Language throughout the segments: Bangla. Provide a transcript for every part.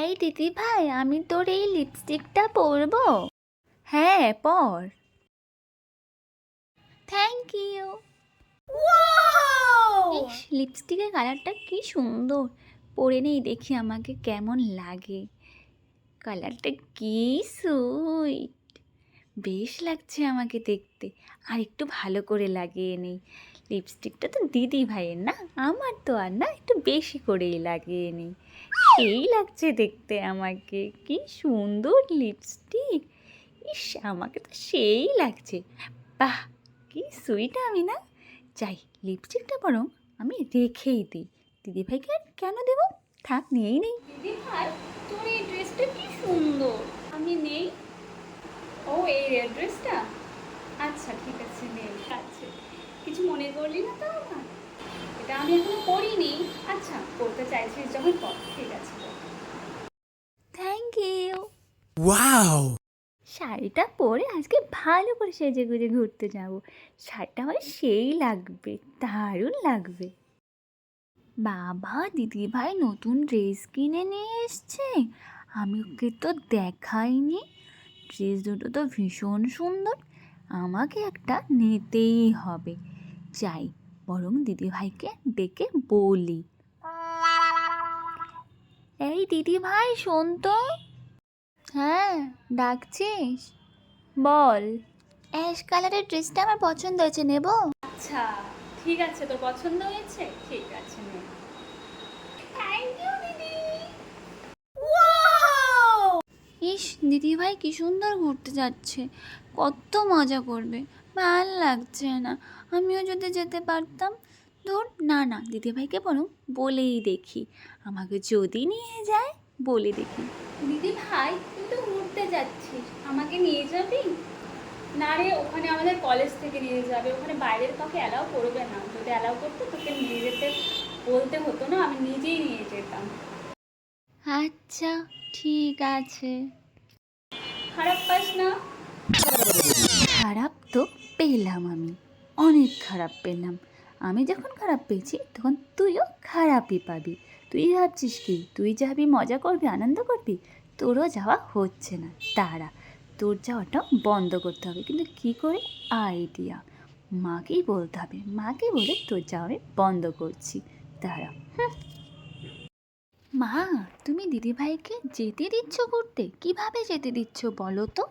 এই দিদি ভাই, আমি তোর এই লিপস্টিকটা পরবো? হ্যাঁ, পর। Thank you. ইস, লিপস্টিকের কালারটা কি সুন্দর। পরে নেই, দেখি আমাকে কেমন লাগে। কালারটা কি সুইট, বেশ লাগছে আমাকে দেখতে। আর একটু ভালো করে লাগিয়ে নেই। লিপস্টিকটা তো দিদি ভাইয়ের না, আমার তো আর না, একটু বেশি করেই লাগিয়ে নিই। সেই লাগছে দেখতে আমাকে, কি সুন্দর লিপস্টিক। ইস, আমাকে তো সেই লাগছে। বাহ, কি সুইট আমি না। যাই, লিপস্টিকটা বরং আমি রেখেই দিই। দিদিভাইকে আর কেন দেবো, থাক, নিয়েই নেই। দিদি ভাই, তোর এই ড্রেসটা কি সুন্দর, আমি নেই। ও, এই রেড ড্রেসটা? আচ্ছা ঠিক আছে, নে। আচ্ছা, কিছু মনে করলি না তো আমার? এটা আমি এখনো পরিনি। আচ্ছা, পড়তে চাইছিস যখন পর, ঠিক আছে। Thank you. ওয়াও, শাড়িটা পরে আজকে ভালো করে সেজে গুজে ঘুরতে যাব। শাড়িটা আমার সেই লাগবে, দারুণ লাগবে। বাবা, দিদি ভাই নতুন ড্রেস কিনে নিয়ে এসছে, আমি ওকে তো দেখাইনি। ড্রেস দুটো তো ভীষণ সুন্দর, আমাকে একটা নিতেই হবে। যাই, বরং দিদিভাইকে ডেকে বলি। এই দিদি ভাই, শোন তো। হ্যাঁ, ডাকছিস? বল। অ্যাশ কালারের ড্রেসটা আমার পছন্দ হয়েছে, নেব? আচ্ছা ঠিক আছে, তোর পছন্দ হয়েছে, ঠিক আছে, নে। থ্যাংক ইউ দিদি। ইস, দিদিভাই কি সুন্দর ঘুরতে যাচ্ছে, কত মজা করবে। ভাল লাগছে না, আমিও যদি যেতে পারতাম। ধুর, না না, দিদিভাইকে বরং বলেই দেখি, আমাকে যদি নিয়ে যায়, বলে দেখি। দিদি ভাই, তুই তো ঘুরতে যাচ্ছিস, আমাকে নিয়ে যাবি? না রে, ওখানে আমাদের কলেজ থেকে নিয়ে যাবে, ওখানে বাইরের কাউকে অ্যালাউ করবে না। যদি অ্যালাউ করতো তোকে নিয়ে যেতে বলতে হতো না, আমি নিজেই নিয়ে যেতাম। আচ্ছা ঠিক আছে। খারাপ পাস না? খারাপ তো পেলাম, আমি অনেক খারাপ পেলাম। আমি যখন খারাপ পেয়েছি, তখন তুইও খারাপই পাবি। তুই ভাবছিস কি, তুই যাবি, মজা করবি, আনন্দ করবি? তোরও যাওয়া হচ্ছে না, দাঁড়া, তোর যাওয়াটা বন্ধ করতে হবে। কিন্তু কি করে? আইডিয়া, মাকেই বলতে হবে। মাকে বলে তোর যাওয়া আমি বন্ধ করছি, দাঁড়া। মা, তুমি দিদিভাইকে যেতে দিচ্ছ ঘুরতে? কিভাবে যেতে দিচ্ছ বলো তো?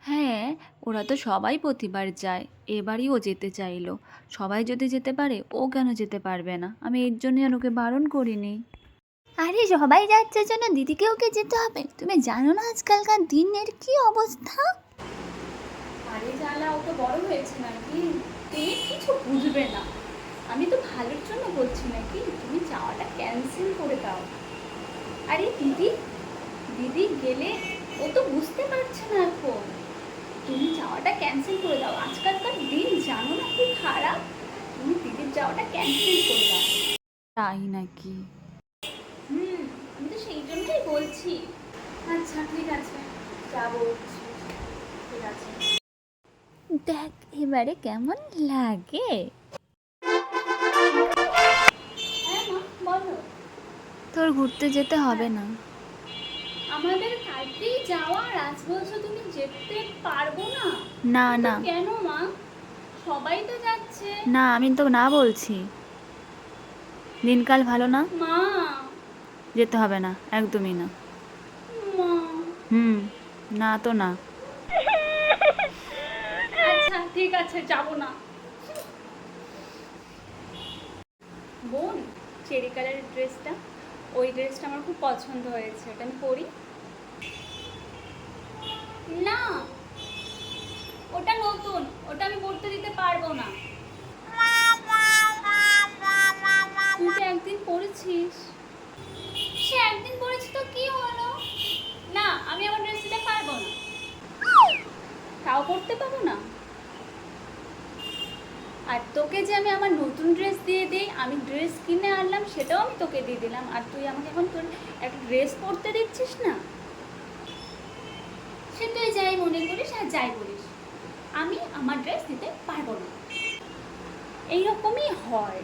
হ্যাঁ, ওরা তো সবাই প্রতিবার যায়, এবারই ও যেতে চাইলো। সবাই যদি যেতে পারে, ও কেন যেতে পারবে না? আমি এর জন্য আর ওকে বারণ করিনি। আরে, সবাই যাচ্ছে জন্য দিদিকে ওকে যেতে হবে? তুমি জানো না আজকালকার দিনের কি অবস্থা? আরে জ্বালা, ও তো বড় হয়েছে নাকি, তুমি কিছু বুঝবে না। আমি তো ভালোর জন্য বলছি নাকি, তুমি যাওয়াটা ক্যান্সেল করে দাও। আরে দিদি, দিদি গেলে ও তো বুঝতে পারছে না এখন। তুমি যাওয়াটা ক্যান্সেল করে দাও, আজকালকার দিন জানো না কি খারাপ। তুমি দিদির যাওয়াটা ক্যান্সেল করে দাও। তাই নাকি? আমি তো সেই জন্যই বলছি। আচ্ছা ঠিক আছে, যাবো, ঠিক আছে। দেখ এবারে কেমন লাগে। হ্যাঁ মা, বলো। তোর ঘুরতে যেতে হবে না। আমাদের কালকেই যাওয়া, আর আজ বলছো তুমি যেতে পারবো না? না না। কেন মা, সবাই তো যাচ্ছে। না, আমি তো না বলছি, দিনকাল ভালো না। মা, যেতে হবে না, একদমই না। মা, না তো না। আচ্ছা ঠিক আছে, যাবো না। বোন, চেরি কালারের ড্রেসটা, ওই ড্রেসটা আমার খুব পছন্দ হয়েছে, ওটা আমি পরি। না, ওটা নতুন, ওটা আমি পরতে দিতে পারবো না। তুই তো একদিন পরেছিস। সে একদিন পরেছি তো কি হলো? না, আমি আমার ড্রেস দিতে পারবো না। তাও পরতে পারবো না? আর তোকে যে আমি আমার নতুন ড্রেস দিয়ে দিই, আমি ড্রেস কিনে আনলাম, সেটাও আমি তোকে দিয়ে দিলাম, আর তুই আমাকে এখন তোর একটা ড্রেস পরতে দিচ্ছিস না? সে তুই যাই মনে করিস আর যাই বলিস, আমি আমার ড্রেস দিতে পারবো না। এইরকমই হয়।